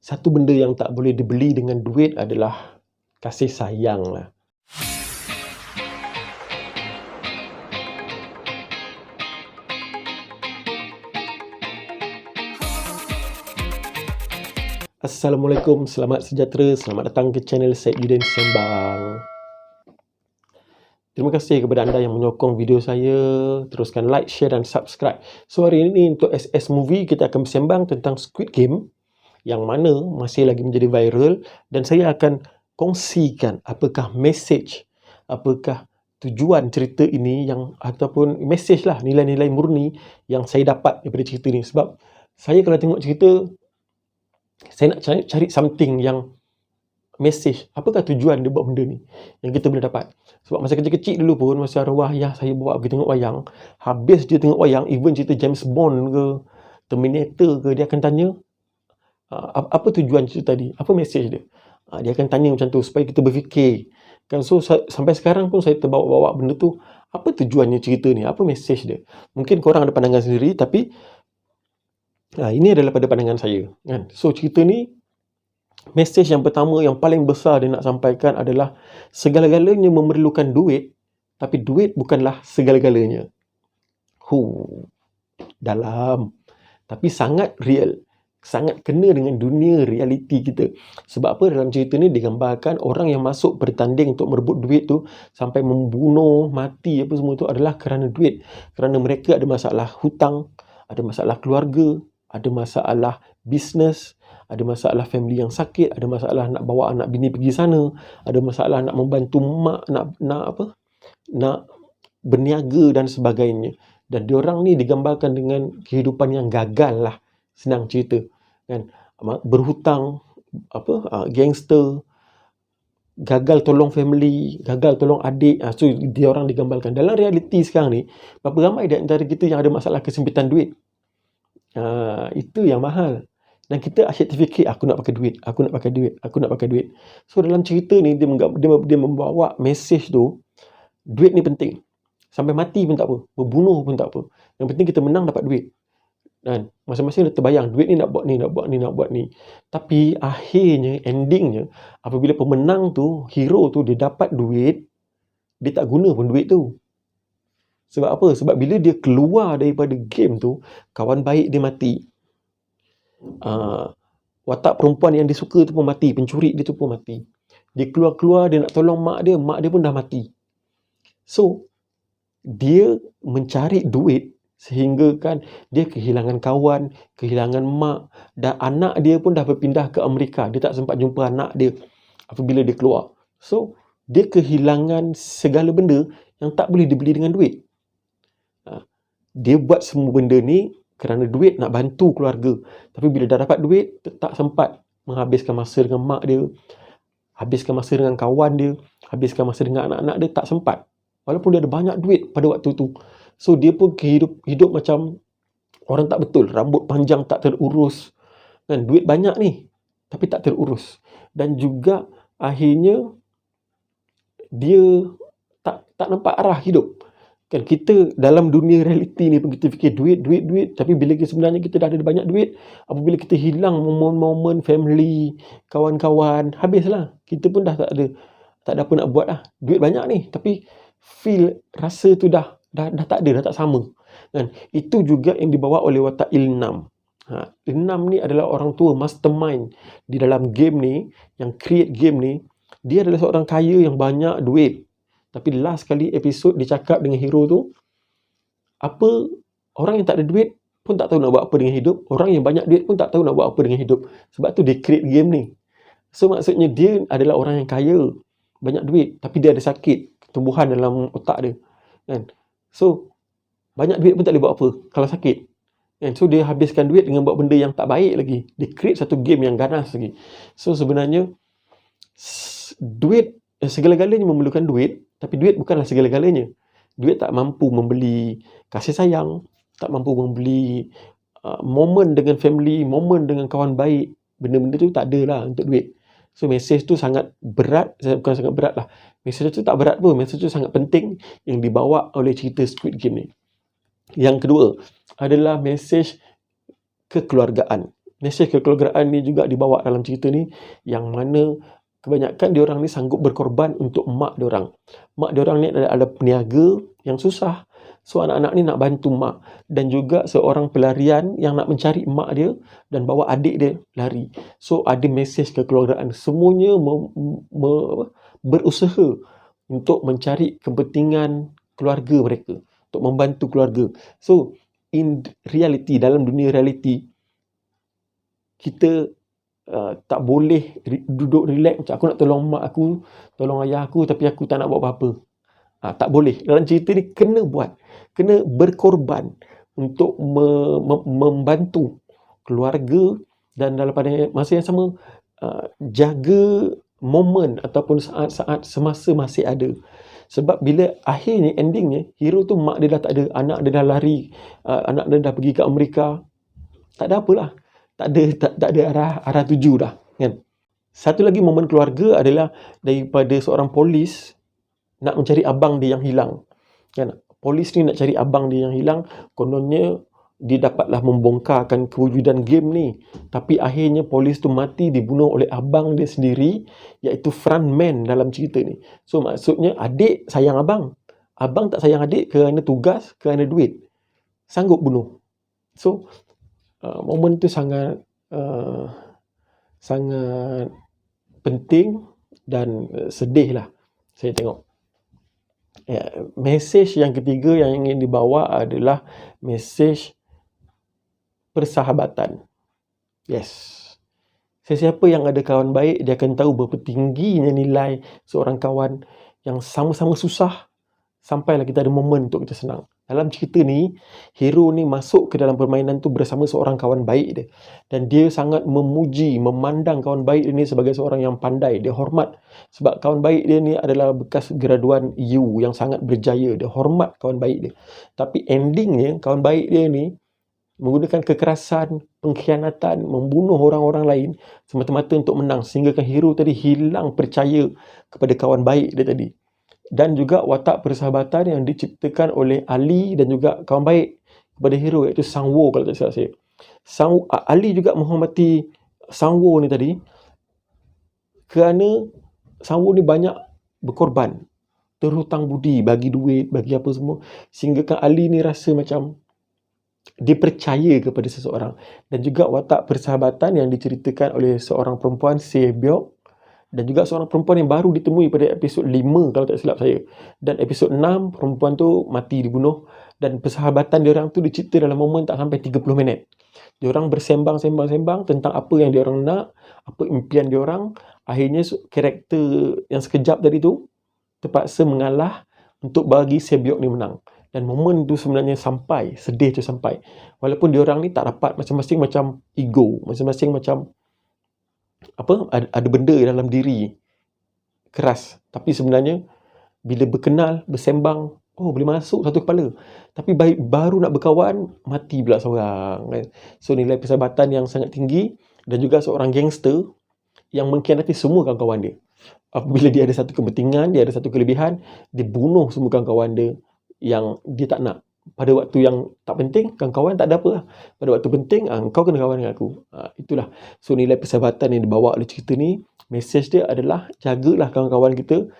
satu benda yang tak boleh dibeli dengan duit adalah kasih sayang lah. Assalamualaikum, selamat sejahtera, selamat datang ke channel Syed Yudin Sembang. Terima kasih kepada anda yang menyokong video saya. Teruskan like, share dan subscribe. So hari ini untuk SS Movie kita akan bersembang tentang Squid Game yang mana masih lagi menjadi viral, dan saya akan kongsikan apakah message, apakah tujuan cerita ini yang ataupun message lah, nilai-nilai murni yang saya dapat daripada cerita ni. Sebab saya kalau tengok cerita, saya nak cari something yang message, apakah tujuan dia buat benda ni yang kita boleh dapat. Sebab masa kecil-kecil dulu pun, masa arwah ayah saya bawa pergi tengok wayang, habis dia tengok wayang, even cerita James Bond ke Terminator ke, dia akan tanya apa tujuan cerita tadi, apa message dia. Dia akan tanya macam tu supaya kita berfikir kan. So sampai sekarang pun saya terbawa-bawa benda tu, apa tujuannya cerita ni, apa message dia. Mungkin korang ada pandangan sendiri, tapi ini adalah pada pandangan saya kan. So cerita ni, message yang pertama yang paling besar dia nak sampaikan adalah segala-galanya memerlukan duit, tapi duit bukanlah segala-galanya. Dalam, tapi sangat real, sangat kena dengan dunia realiti kita. Sebab apa? Dalam cerita ni digambarkan orang yang masuk bertanding untuk merebut duit tu sampai membunuh, mati apa semua tu adalah kerana duit. Kerana mereka ada masalah hutang, ada masalah keluarga, ada masalah bisnes, ada masalah family yang sakit, ada masalah nak bawa anak bini pergi sana, ada masalah nak membantu mak, nak berniaga dan sebagainya. Dan diorang ni digambarkan dengan kehidupan yang gagal lah, senang cerita kan. Berhutang, gangster, gagal tolong family, gagal tolong adik. So diorang digambarkan. Dalam realiti sekarang ni, berapa ramai di antara kita yang ada masalah kesempitan duit. Itu yang mahal. Dan kita asyik terfikir, aku nak pakai duit, aku nak pakai duit, aku nak pakai duit. So dalam cerita ni dia membawa message tu, duit ni penting. Sampai mati pun tak apa, berbunuh pun tak apa. Yang penting kita menang dapat duit. Dan masing-masing dah terbayang, duit ni nak buat ni, nak buat ni, nak buat ni. Tapi akhirnya, endingnya, apabila pemenang tu, hero tu dia dapat duit, dia tak guna pun duit tu. Sebab apa? Sebab bila dia keluar daripada game tu, kawan baik dia mati. Watak perempuan yang dia suka tu pun mati, pencuri dia tu pun mati. Dia keluar-keluar, dia nak tolong mak dia pun dah mati. So dia mencari duit sehingga kan dia kehilangan kawan, kehilangan mak, dan anak dia pun dah berpindah ke Amerika. Dia tak sempat jumpa anak dia apabila dia keluar. So dia kehilangan segala benda yang tak boleh dibeli dengan duit. Dia buat semua benda ni kerana duit, nak bantu keluarga. Tapi bila dah dapat duit, tak sempat menghabiskan masa dengan mak dia, habiskan masa dengan kawan dia, habiskan masa dengan anak-anak dia, tak sempat. Walaupun dia ada banyak duit pada waktu tu. So dia pun hidup macam orang tak betul. Rambut panjang tak terurus kan, duit banyak ni tapi tak terurus. Dan juga akhirnya dia tak nampak arah hidup. Kan kita dalam dunia realiti ni pun kita fikir duit, tapi bila sebenarnya kita dah ada banyak duit, apabila kita hilang momen-momen family, kawan-kawan, habislah. Kita pun dah tak ada apa nak buat lah. Duit banyak ni, tapi rasa tu dah tak ada, dah tak sama. Kan? Itu juga yang dibawa oleh watak Ilnam. Ilnam ni adalah orang tua mastermind di dalam game ni, yang create game ni. Dia adalah seorang kaya yang banyak duit. Tapi last kali episod dia cakap dengan hero tu, orang yang tak ada duit pun tak tahu nak buat apa dengan hidup. Orang yang banyak duit pun tak tahu nak buat apa dengan hidup. Sebab tu dia create game ni. So maksudnya dia adalah orang yang kaya, banyak duit, tapi dia ada sakit, tumbuhan dalam otak dia. Kan? So banyak duit pun tak boleh buat apa kalau sakit. Kan? So dia habiskan duit dengan buat benda yang tak baik lagi. Dia create satu game yang ganas lagi. So sebenarnya duit, segala-galanya memerlukan duit. Tapi duit bukanlah segala-galanya. Duit tak mampu membeli kasih sayang, tak mampu membeli momen dengan family, momen dengan kawan baik. Benda-benda tu tak ada lah untuk duit. So message tu sangat berat, bukan sangat berat lah. Message tu tak berat pun, message tu sangat penting yang dibawa oleh cerita Squid Game ni. Yang kedua adalah message kekeluargaan. mesej kekeluargaan ni juga dibawa dalam cerita ni, yang mana kebanyakan diorang ni sanggup berkorban untuk mak diorang. Mak diorang ni adalah peniaga yang susah. So anak-anak ni nak bantu mak, dan juga seorang pelarian yang nak mencari mak dia dan bawa adik dia lari. So ada mesej kekeluargaan. Semuanya berusaha untuk mencari kepentingan keluarga mereka, untuk membantu keluarga. So in reality, dalam dunia reality, kita tak boleh duduk relax macam aku nak tolong mak aku, tolong ayah aku, tapi aku tak nak buat apa-apa. Tak boleh. Dalam cerita ni kena buat, kena berkorban untuk membantu keluarga, dan dalam pada masa yang sama jaga momen ataupun saat-saat semasa masih ada. Sebab bila akhirnya, endingnya, hero tu mak dia dah tak ada, anak dia dah lari, anak dia dah pergi ke Amerika, tak ada apalah, tak ada arah tuju dah, kan. Satu lagi momen keluarga adalah daripada seorang polis nak mencari abang dia yang hilang, kan. Polis ni nak cari abang dia yang hilang, kononnya dia dapatlah membongkarkan kewujudan game ni, tapi akhirnya polis tu mati dibunuh oleh abang dia sendiri, iaitu frontman dalam cerita ni. So maksudnya adik sayang abang, abang tak sayang adik kerana tugas, kerana duit, sanggup bunuh. So momen tu sangat penting dan sedih lah saya tengok. Mesej yang ketiga yang ingin dibawa adalah mesej persahabatan. Yes. Sesiapa yang ada kawan baik, dia akan tahu berapa tingginya nilai seorang kawan yang sama-sama susah, sampailah kita ada momen untuk kita senang. Dalam cerita ni, hero ni masuk ke dalam permainan tu bersama seorang kawan baik dia. Dan dia sangat memuji, memandang kawan baik dia ni sebagai seorang yang pandai. Dia hormat. Sebab kawan baik dia ni adalah bekas graduan U yang sangat berjaya. Dia hormat kawan baik dia. Tapi endingnya, kawan baik dia ni menggunakan kekerasan, pengkhianatan, membunuh orang-orang lain semata-mata untuk menang. Sehingga kan hero tadi hilang percaya kepada kawan baik dia tadi. Dan juga watak persahabatan yang diciptakan oleh Ali dan juga kawan baik kepada hero, iaitu Sang-woo kalau tak silap saya. Ali juga menghormati Sang-woo ni tadi kerana Sang-woo ni banyak berkorban, terhutang budi, bagi duit, bagi apa semua, sehingga kan Ali ni rasa macam dia percaya kepada seseorang. Dan juga watak persahabatan yang diceritakan oleh seorang perempuan, Se-byok, dan juga seorang perempuan yang baru ditemui pada episod 5 kalau tak silap saya. Dan episod 6, perempuan tu mati dibunuh. Dan persahabatan diorang tu dicipta dalam momen tak sampai 30 minit. Diorang bersembang-sembang tentang apa yang diorang nak, apa impian diorang. Akhirnya karakter yang sekejap tadi tu terpaksa mengalah untuk bagi Se-byok ni menang. Dan momen tu sebenarnya sampai, sedih tu sampai. Walaupun diorang ni tak dapat, masing-masing macam ego, masing-masing macam ada benda dalam diri keras, tapi sebenarnya bila berkenal, bersembang, boleh masuk satu kepala. Tapi baru nak berkawan, mati pula seorang, kan? So nilai persahabatan yang sangat tinggi. Dan juga seorang gangster yang mengkhianati semua kawan-kawan dia. Apabila dia ada satu kepentingan, dia ada satu kelebihan, dia bunuh semua kawan-kawan dia yang dia tak nak. Pada waktu yang tak penting, kawan-kawan tak ada apa lah. Pada waktu penting, kau kena kawan dengan aku. Itulah. So nilai persahabatan yang dibawa oleh cerita ni, mesej dia adalah jagalah kawan-kawan kita.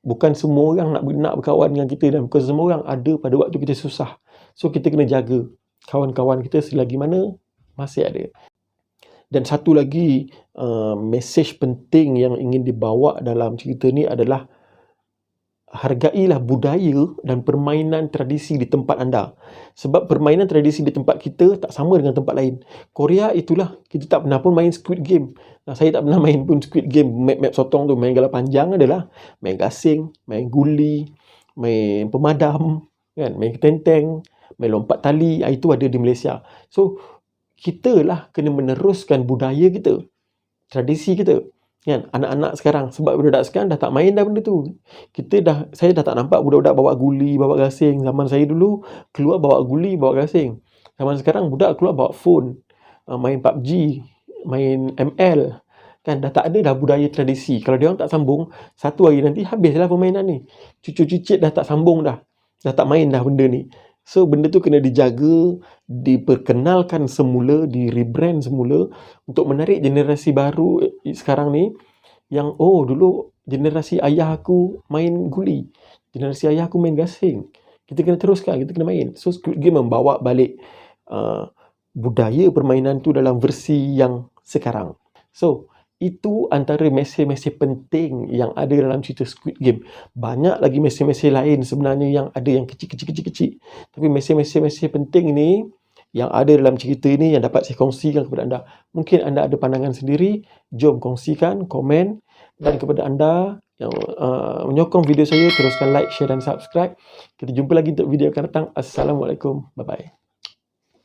Bukan semua orang nak berkawan dengan kita, dan bukan semua orang ada pada waktu kita susah. So kita kena jaga kawan-kawan kita selagi mana masih ada. Dan satu lagi mesej penting yang ingin dibawa dalam cerita ni adalah hargailah budaya dan permainan tradisi di tempat anda. Sebab permainan tradisi di tempat kita tak sama dengan tempat lain. Korea itulah, kita tak pernah pun main Squid Game. Saya tak pernah main pun Squid Game, map sotong tu. Main galah panjang adalah, main gasing, main guli, main pemadam, kan? Main ketenteng, main lompat tali, itu ada di Malaysia. So kita lah kena meneruskan budaya kita, tradisi kita, kan? Anak-anak sekarang, sebab budak sekarang dah tak main dah benda tu. Saya dah tak nampak budak-budak bawa guli, bawa gasing. Zaman saya dulu keluar bawa guli, bawa gasing. Zaman sekarang budak keluar bawa phone, main PUBG, main ML, kan? Dah tak ada dah budaya tradisi. Kalau dia orang tak sambung, satu hari nanti habislah permainan ni. Cucu cicit dah tak sambung dah tak main dah benda ni. So, benda tu kena dijaga, diperkenalkan semula, di-rebrand semula untuk menarik generasi baru sekarang ni yang, oh dulu generasi ayah aku main guli, generasi ayah aku main gasing. Kita kena teruskan, kita kena main. So, Squid Game membawa balik budaya permainan tu dalam versi yang sekarang. So, itu antara mesej-mesej penting yang ada dalam cerita Squid Game. Banyak lagi mesej-mesej lain sebenarnya yang ada yang kecil-kecil. Tapi mesej-mesej penting ni yang ada dalam cerita ini yang dapat saya kongsikan kepada anda. Mungkin anda ada pandangan sendiri, jom kongsikan, komen. Dan kepada anda yang menyokong video saya, teruskan like, share dan subscribe. Kita jumpa lagi untuk video akan datang. Assalamualaikum. Bye-bye.